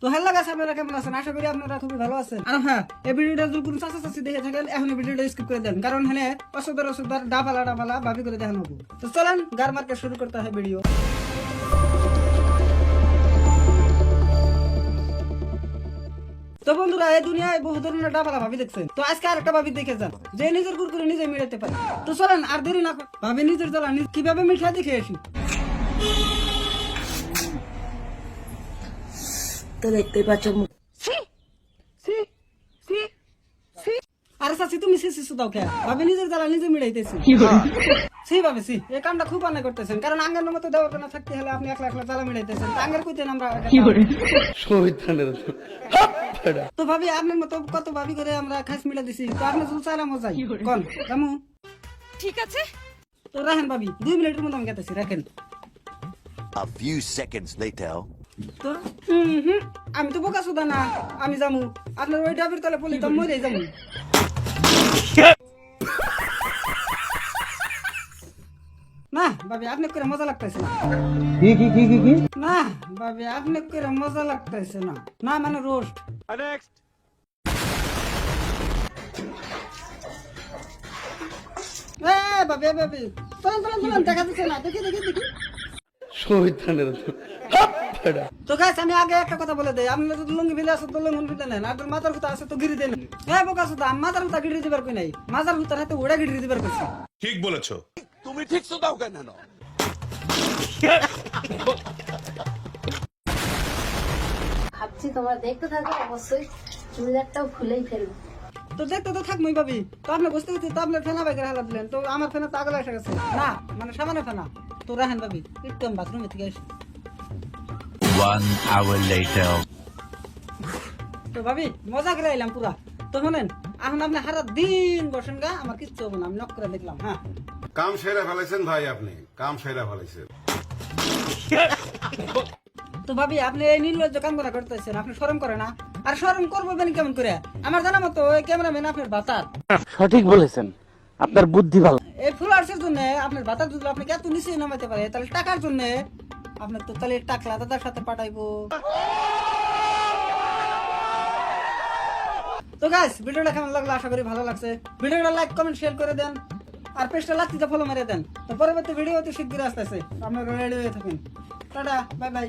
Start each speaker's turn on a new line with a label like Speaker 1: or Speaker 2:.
Speaker 1: তো hello guys, আপনারা কেমন আছেন? আশা করি আপনারা খুবই ভালো আছেন। আর হ্যাঁ, এই ভিডিওটা যদি কোনো চাচা চাচি দেখে থাকেন, এখন ভিডিওটা স্কিপ করে দেন, কারণ হ্যাঁ অসুদার ডাফালা ভাবি করে দেখানো হবে। তো চলেন গার মার্কে শুরু করতে হয় ভিডিও। তো বন্ধুরা, এই দুনিয়ায় বহু ধরনের ডাফালা ভাবি দেখছেন। তো আজকে আর একটা ভাবি দেখে যান, যে নিজের কুরকুরে নিজে মিলাতে পারে। তো চলেন আর দেরি না করে ভাবি নিজের জ্বালা কিভাবে মিঠা দেখে আসি।
Speaker 2: তো দেখতেই পাচ্ছ
Speaker 1: আরে চাচি, তুমি সি দাও খেয়া, ভাবি নিজের জ্বালা নিজে মিলাইতেছি। সি ভাবে সি, এই কামটা খুব অন্যায় করতেছেন, কারণ আঙ্গের মতো দেওয়ার না থাকতে হলে আপনি একলা একলা জ্বালা মিলাইতেছেন। আঙ্গের কইতেন আমরা তো ভাবি আপনার মতো কত ভাবি করে আমরা খাস মিলা দিছি। তো আপনি যদি চালা মজাই কোন জামু
Speaker 3: ঠিক আছে।
Speaker 1: তো রাখেন ভাবি, 2 মিনিটের মধ্যে আমি গেতেছি, রাখেন।
Speaker 4: A few seconds later.
Speaker 1: তো আমি তো বোকা সুদা না, আমি জামু আপনার ওই ডাবির তলে পলি তো মরে যামু। না ভাবি, আপনি করে মজা লাগতেছে না। না ভাবি, আপনি করে মজা লাগতেছে না। না মানে রোস্ট। ভাবি চলেন দেখা যাচ্ছে না, দেখি তো গাইস, আমি আগে একটা কথা বলে দেই, আপনি যদি লুঙ্গি ভিলে আছে তো লুঙ্গি ভিলে নেন, আর মাথার হুতা আছে তো গিরি দেন। হ্যাঁ বোকা সুদা, মাথার হুতা গিরি দিবার কই নাই, মাথার হুতার হাতে ওড়া গিরি দিবার কইছি।
Speaker 5: ঠিক বলেছো।
Speaker 4: তুমি ঠিক শুধাও কেন?
Speaker 2: ভাবছি তোমরা দেখতে থাকো, অবশ্যই চুড়িদারটাও খুলেই ফেলবো।
Speaker 1: তো দেখতে তো থাকবই ভাবি। তো আপনি বুঝতে পারছি, তো আপনার ফেনা বাইকের হালা দিলেন, তো আমার ফেনা তো আগলে এসে গেছে না, মানে সামান্য ফেনা। তো রাহেন ভাবি, একটু আমি বাথরুমে থেকে আসি।
Speaker 6: 1 hour later.
Speaker 1: তো ভাবি মজা করে এলাম পুরা। তো শোনেন, এখন আপনি সারা দিন বসেন গা, আমার কিচ্ছু হবে না, আমি নক করে দেখলাম। হ্যাঁ
Speaker 5: কাম সেরা ফেলাইছেন ভাই, আপনি কাম সেরা ফেলাইছেন।
Speaker 1: তো ভাবি, আপনি এই নির্লজ্জ কাম করা করতেছেন, আপনি শরম করে না? আর শরম করবো মানে কেমন করে? আমার জানা মতো ওই ক্যামেরাম্যান আপনার বাতার।
Speaker 7: সঠিক বলেছেন, আপনার বুদ্ধি ভালো।
Speaker 1: এই ফুলার্সের জন্য আপনার বাতার যদি আপনাকে এত নিচে নামাইতে পারে, তাহলে টাকার জন্য আপনার তো তাহলে টাকলা দাদার সাথে পাঠাইবো। তো গাইস, ভিডিওটা কেমন লাগলো? আশা করি ভালো লাগছে। ভিডিওটা লাইক কমেন্ট শেয়ার করে দেন, আর পেজটা লাগতে ফলো মেরে দেন। তো পরবর্তী ভিডিও অতি শীঘ্রই আসতেছে, আপনারা রেডি হয়ে থাকেন। Tata, bye bye.